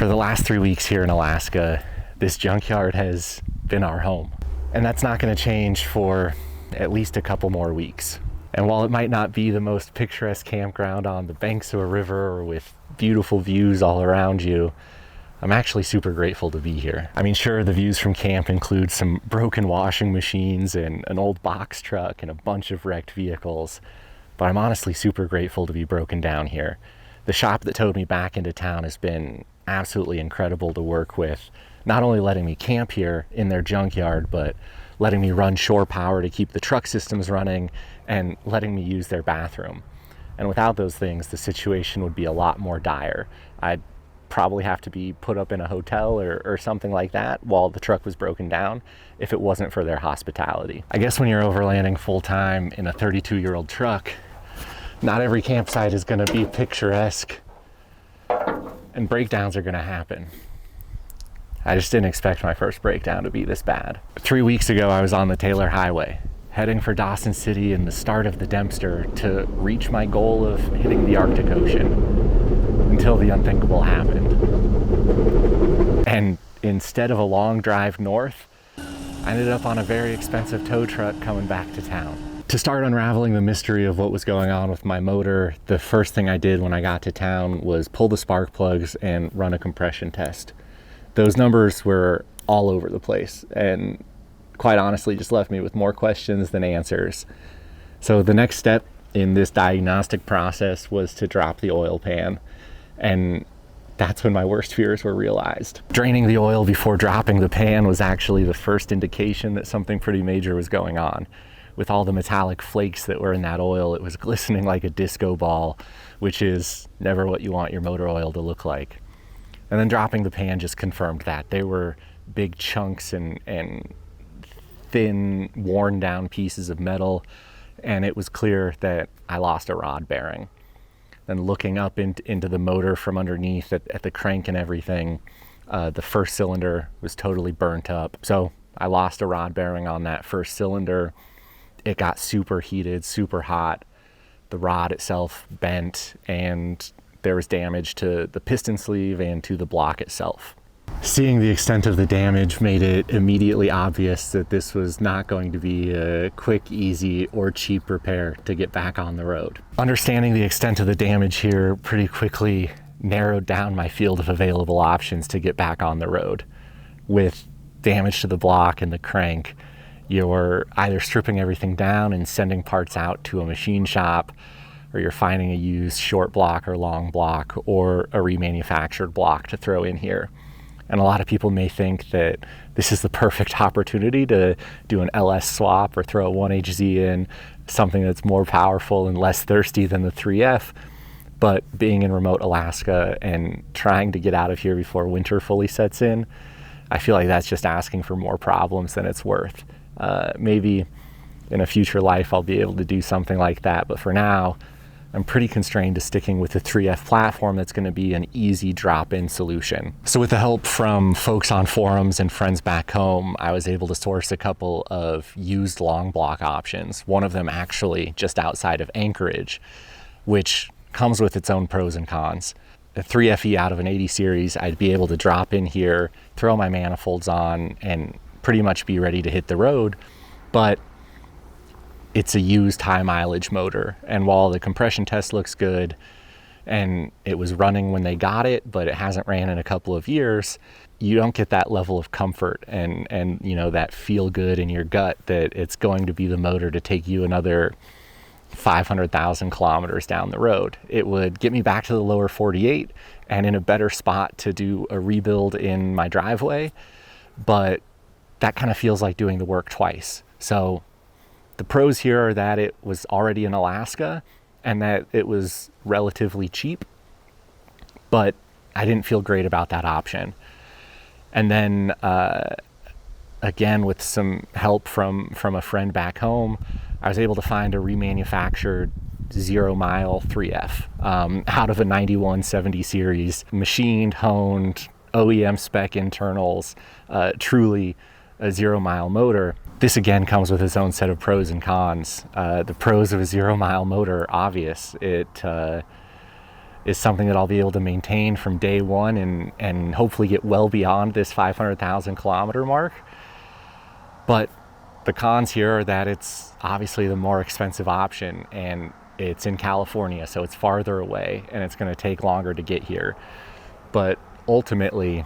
For the last 3 weeks here in Alaska, this junkyard has been our home. And that's not going to change for at least a couple more weeks. And while it might not be the most picturesque campground on the banks of a river or with beautiful views all around you, I'm actually super grateful to be here. I mean, sure, the views from camp include some broken washing machines and an old box truck and a bunch of wrecked vehicles, but I'm honestly super grateful to be broken down here. The shop that towed me back into town has been absolutely incredible to work with, not only letting me camp here in their junkyard, but letting me run shore power to keep the truck systems running and letting me use their bathroom. And without those things, the situation would be a lot more dire. I'd probably have to be put up in a hotel or something like that while the truck was broken down if it wasn't for their hospitality. I guess when you're overlanding full-time in a 32-year-old truck, not every campsite is going to be picturesque, and breakdowns are going to happen. I just didn't expect my first breakdown to be this bad. 3 weeks ago, I was on the Taylor Highway, heading for Dawson City and the start of the Dempster to reach my goal of hitting the Arctic Ocean, until the unthinkable happened. And instead of a long drive north, I ended up on a very expensive tow truck coming back to town. To start unraveling the mystery of what was going on with my motor, the first thing I did when I got to town was pull the spark plugs and run a compression test. Those numbers were all over the place and quite honestly just left me with more questions than answers. So the next step in this diagnostic process was to drop the oil pan, and that's when my worst fears were realized. Draining the oil before dropping the pan was actually the first indication that something pretty major was going on. With all the metallic flakes that were in that oil, it was glistening like a disco ball, which is never what you want your motor oil to look like. And then dropping the pan just confirmed that. They were big chunks and thin, worn down pieces of metal, and it was clear that I lost a rod bearing. Then looking up into the motor from underneath at the crank and everything, the first cylinder was totally burnt up. So I lost a rod bearing on that first cylinder. It got super heated, super hot. The rod itself bent, and there was damage to the piston sleeve and to the block itself. Seeing the extent of the damage made it immediately obvious that this was not going to be a quick, easy, or cheap repair to get back on the road. Understanding the extent of the damage here pretty quickly narrowed down my field of available options to get back on the road. With damage to the block and the crank, you're either stripping everything down and sending parts out to a machine shop, or you're finding a used short block or long block or a remanufactured block to throw in here. And a lot of people may think that this is the perfect opportunity to do an LS swap or throw a 1HZ in, something that's more powerful and less thirsty than the 3F. But being in remote Alaska and trying to get out of here before winter fully sets in, I feel like that's just asking for more problems than it's worth. Maybe in a future life I'll be able to do something like that, but for now I'm pretty constrained to sticking with the 3F platform that's going to be an easy drop-in solution. So with the help from folks on forums and friends back home, I was able to source a couple of used long block options, one of them actually just outside of Anchorage, which comes with its own pros and cons. A 3FE out of an 80 series, I'd be able to drop in here, throw my manifolds on, and pretty much be ready to hit the road, but it's a used high mileage motor. And while the compression test looks good and it was running when they got it, but it hasn't ran in a couple of years, you don't get that level of comfort and you know, that feel good in your gut that it's going to be the motor to take you another 500,000 kilometers down the road. It would get me back to the lower 48 and in a better spot to do a rebuild in my driveway, but that kind of feels like doing the work twice. So the pros here are that it was already in Alaska and that it was relatively cheap, but I didn't feel great about that option. And then again, with some help from a friend back home, I was able to find a remanufactured 0 mile 3F out of a 9170 series, machined, honed, OEM spec internals, truly a 0 mile motor. This again comes with its own set of pros and cons. The pros of a 0 mile motor, obvious. It is something that I'll be able to maintain from day one and hopefully get well beyond this 500,000 kilometer mark. But the cons here are that it's obviously the more expensive option, and it's in California, so it's farther away and it's going to take longer to get here. But ultimately,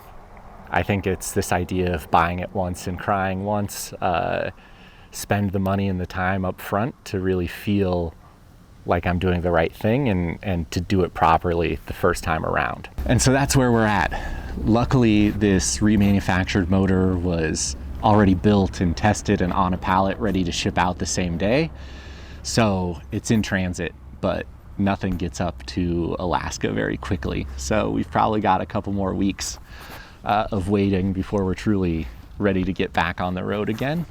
I think it's this idea of buying it once and crying once, spend the money and the time up front to really feel like I'm doing the right thing and to do it properly the first time around. And so that's where we're at. Luckily, this remanufactured motor was already built and tested and on a pallet ready to ship out the same day. So it's in transit, but nothing gets up to Alaska very quickly. So we've probably got a couple more weeks of waiting before we're truly ready to get back on the road again.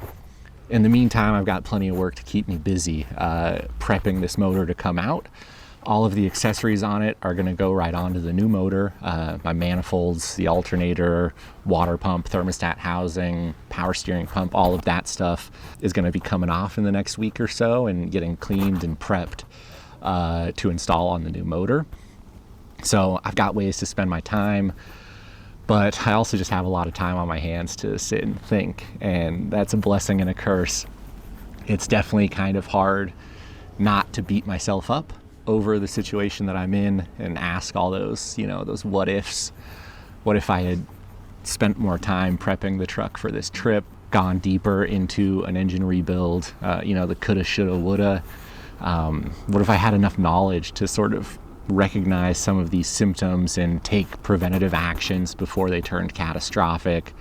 In the meantime, I've got plenty of work to keep me busy prepping this motor to come out. All of the accessories on it are going to go right onto the new motor. My manifolds, the alternator, water pump, thermostat housing, power steering pump, all of that stuff is going to be coming off in the next week or so and getting cleaned and prepped to install on the new motor. So I've got ways to spend my time, but I also just have a lot of time on my hands to sit and think, and that's a blessing and a curse. It's definitely kind of hard not to beat myself up over the situation that I'm in and ask all those, those what ifs. What if I had spent more time prepping the truck for this trip, gone deeper into an engine rebuild, the coulda, shoulda, woulda. What if I had enough knowledge to sort of recognize some of these symptoms and take preventative actions before they turned catastrophic?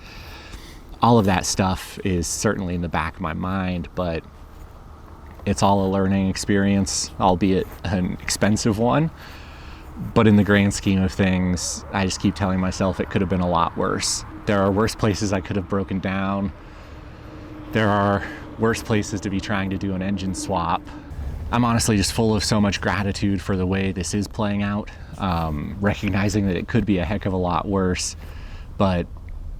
All of that stuff is certainly in the back of my mind, but it's all a learning experience, albeit an expensive one. But in the grand scheme of things, I just keep telling myself it could have been a lot worse. There are worse places I could have broken down. There are worse places to be trying to do an engine swap. I'm honestly just full of so much gratitude for the way this is playing out, recognizing that it could be a heck of a lot worse, but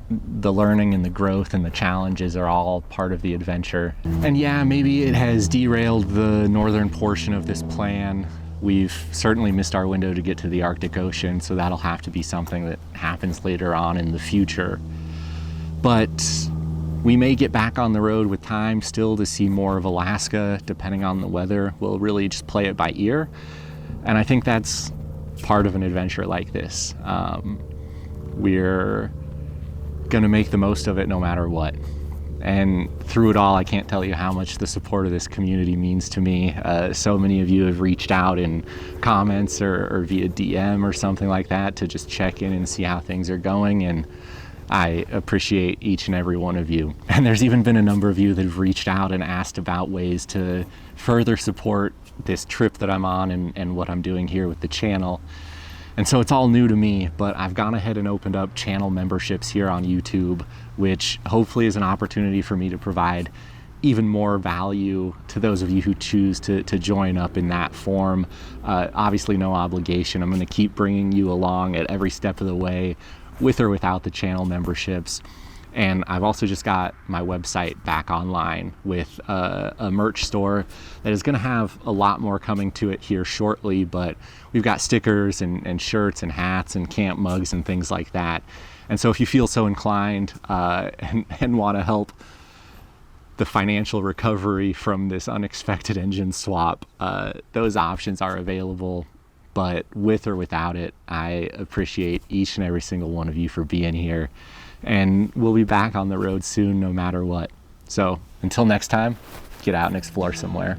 the learning and the growth and the challenges are all part of the adventure. And yeah, maybe it has derailed the northern portion of this plan. We've certainly missed our window to get to the Arctic Ocean, so that'll have to be something that happens later on in the future. But we may get back on the road with time still to see more of Alaska, depending on the weather. We'll really just play it by ear. And I think that's part of an adventure like this. We're gonna make the most of it no matter what. And through it all, I can't tell you how much the support of this community means to me. So many of you have reached out in comments or via DM or something like that to just check in and see how things are going. And I appreciate each and every one of you. And there's even been a number of you that have reached out and asked about ways to further support this trip that I'm on and what I'm doing here with the channel. And so it's all new to me, but I've gone ahead and opened up channel memberships here on YouTube, which hopefully is an opportunity for me to provide even more value to those of you who choose to join up in that form. Obviously no obligation. I'm going to keep bringing you along at every step of the way, with or without the channel memberships. And I've also just got my website back online with a merch store that is going to have a lot more coming to it here shortly, but we've got stickers and shirts and hats and camp mugs and things like that. And so if you feel so inclined and want to help the financial recovery from this unexpected engine swap, those options are available. But with or without it, I appreciate each and every single one of you for being here. And we'll be back on the road soon, no matter what. So until next time, get out and explore somewhere.